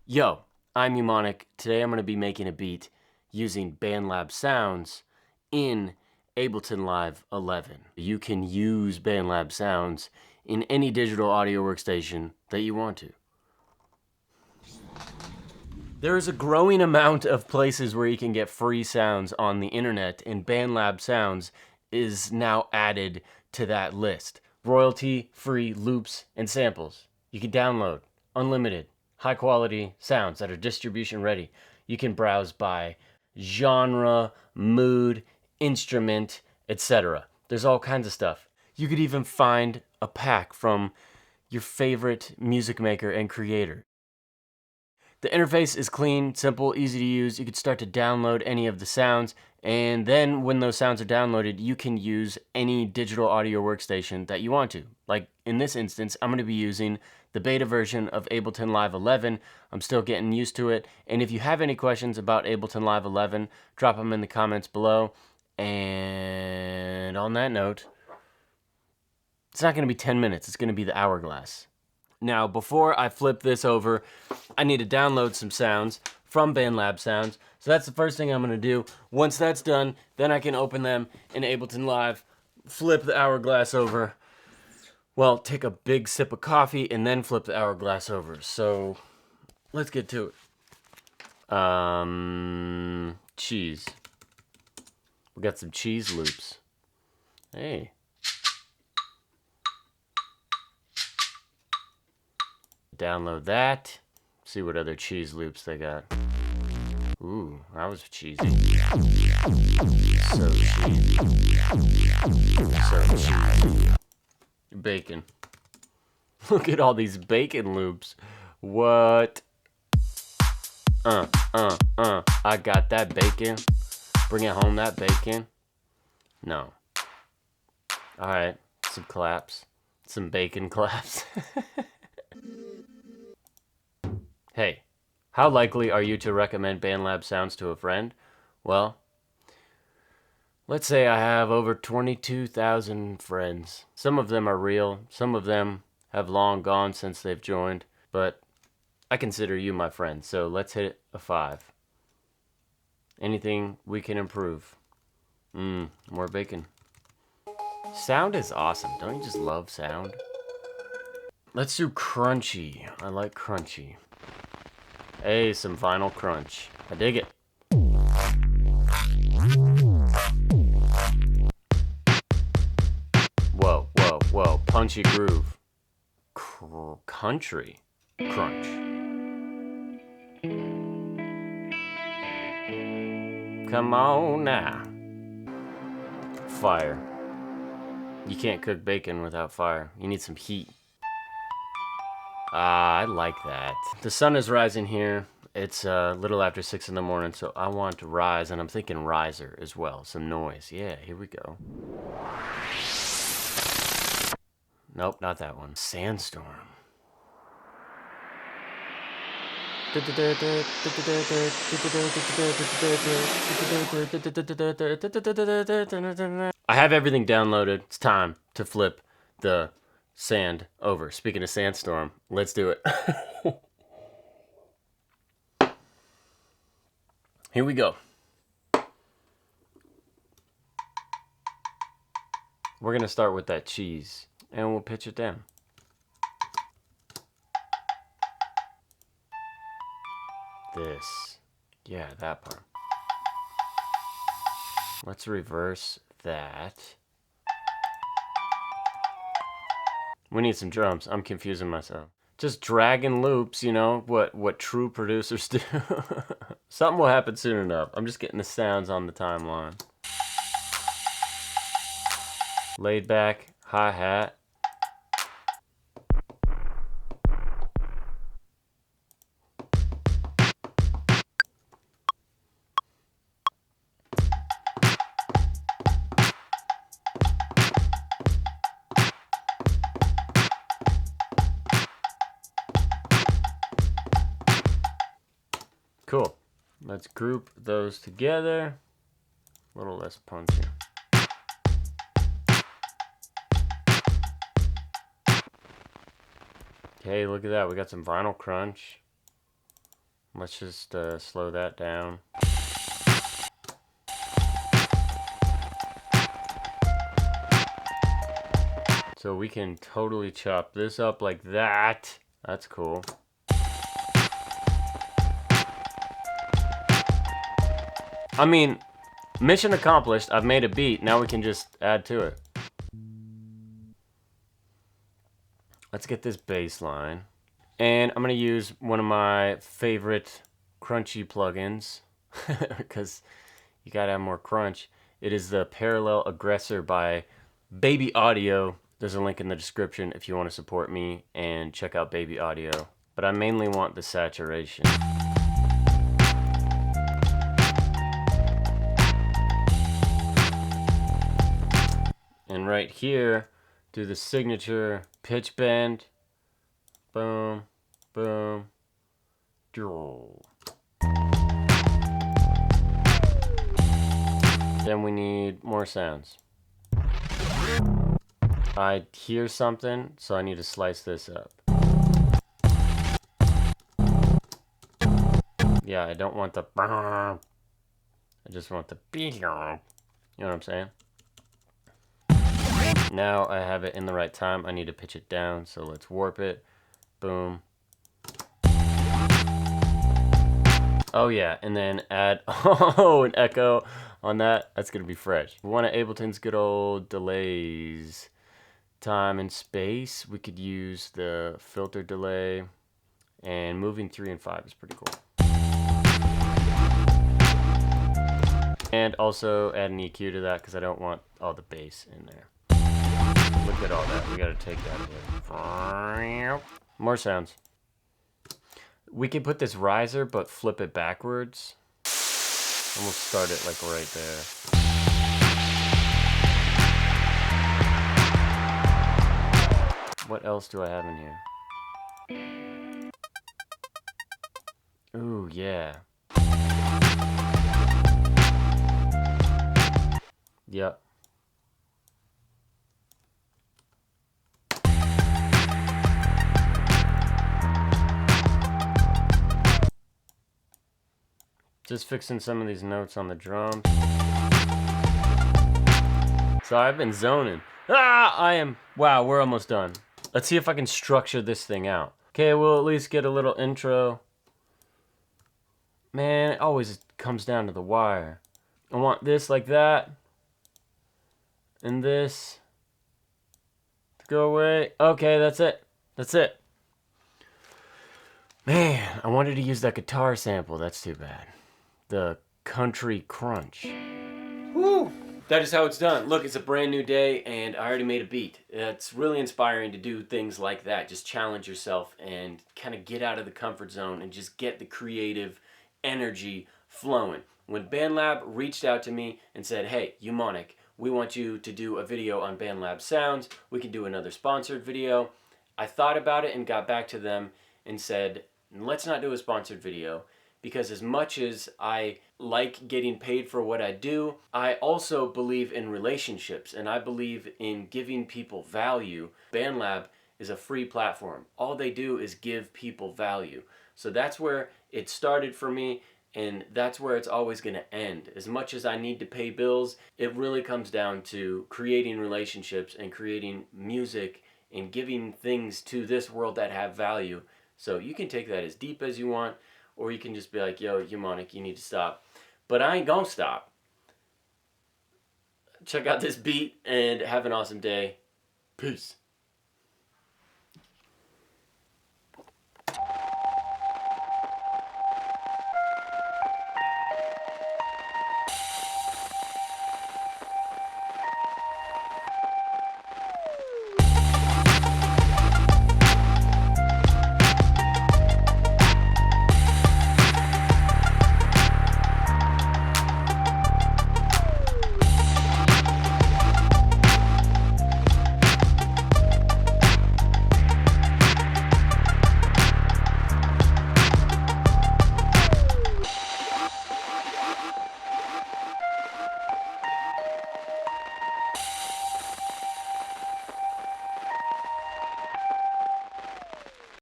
Yo, I'm Eumonik. Today I'm going to be making a beat using BandLab Sounds in Ableton Live 11. You can use BandLab Sounds in any digital audio workstation that you want to. There is a growing amount of places where you can get free sounds on the internet, and BandLab Sounds is now added to that list. Royalty-free loops and samples. You can download unlimited, high-quality sounds that are distribution ready. You can browse by genre, mood, instrument, etc. There's all kinds of stuff. You could even find a pack from your favorite music maker and creator. The interface is clean, simple, easy to use. You can start to download any of the sounds, and then when those sounds are downloaded, you can use any digital audio workstation that you want to. Like in this instance, I'm going to be using the beta version of Ableton Live 11. I'm still getting used to it, and if you have any questions about Ableton Live 11, drop them in the comments below. And on that note, it's not going to be 10 minutes, it's going to be the hourglass. Now, before I flip this over, I need to download some sounds from BandLab Sounds. So that's the first thing I'm going to do. Once that's done, then I can open them in Ableton Live, flip the hourglass over. Well, take a big sip of coffee and then flip the hourglass over. So let's get to it. Cheese. We got some cheese loops. Hey. Download that. See what other cheese loops they got. Ooh, that was cheesy. So cheesy. So cheesy. Bacon. Look at all these bacon loops. What? I got that bacon. Bring it home, that bacon. No. Alright, some claps. Some bacon claps. Hey, how likely are you to recommend BandLab Sounds to a friend? Well, let's say I have over 22,000 friends. Some of them are real, some of them have long gone since they've joined, but I consider you my friend, so let's hit a 5. Anything we can improve. More bacon. Sound is awesome. Don't you just love sound? Let's do crunchy. I like crunchy. Hey, some vinyl crunch. I dig it. Whoa, whoa, whoa. Punchy groove. Country crunch. Come on now. Fire. You can't cook bacon without fire. You need some heat. I like that. The sun is rising here. It's a little after 6 in the morning, so I want to rise, and I'm thinking riser as well. Some noise. Yeah, here we go. Nope, not that one. Sandstorm. I have everything downloaded. It's time to flip the sand over. Speaking of sandstorm, let's do it. Here we go. We're gonna start with that cheese and we'll pitch it down. This. Yeah, that part. Let's reverse that. We need some drums. I'm confusing myself. Just dragging loops, you know, what true producers do. Something will happen soon enough. I'm just getting the sounds on the timeline. Laid back, hi-hat. Cool. Let's group those together. A little less punchy. Okay, look at that. We got some vinyl crunch. Let's just slow that down. So we can totally chop this up like that. That's cool. I mean, mission accomplished. I've made a beat. Now we can just add to it. Let's get this bass line. And I'm going to use one of my favorite crunchy plugins because you got to have more crunch. It is the Parallel Aggressor by Baby Audio. There's a link in the description if you want to support me and check out Baby Audio. But I mainly want the saturation. And right here, do the signature pitch bend. Boom, boom, draw. Then we need more sounds. I hear something, so I need to slice this up. Yeah, I don't want the... I just want the... You know what I'm saying? Now I have it in the right time. I need to pitch it down, so let's warp it. Boom. Oh yeah, and then add an echo on that. That's gonna be fresh. One of Ableton's good old delays. Time and space. We could use the filter delay, and moving 3 and 5 is pretty cool. And also add an EQ to that because I don't want all the bass in there. Look at all that. We gotta take that away. More sounds. We could put this riser, but flip it backwards. And we'll start it like right there. What else do I have in here? Ooh, yeah. Yep. Just fixing some of these notes on the drums. So I've been zoning. Wow, we're almost done. Let's see if I can structure this thing out. Okay, we'll at least get a little intro. Man, it always comes down to the wire. I want this like that. And this to go away. Okay, that's it. That's it. Man, I wanted to use that guitar sample. That's too bad. The country crunch. Woo! That is how it's done. Look, it's a brand new day and I already made a beat. It's really inspiring to do things like that. Just challenge yourself and kind of get out of the comfort zone and just get the creative energy flowing. When BandLab reached out to me and said, hey, Eumonik, we want you to do a video on BandLab Sounds. We can do another sponsored video. I thought about it and got back to them and said, let's not do a sponsored video. Because as much as I like getting paid for what I do, I also believe in relationships and I believe in giving people value. BandLab is a free platform. All they do is give people value. So that's where it started for me and that's where it's always going to end. As much as I need to pay bills, it really comes down to creating relationships and creating music and giving things to this world that have value. So you can take that as deep as you want. Or you can just be like, yo, Eumonik, you need to stop. But I ain't gonna stop. Check out this beat and have an awesome day. Peace.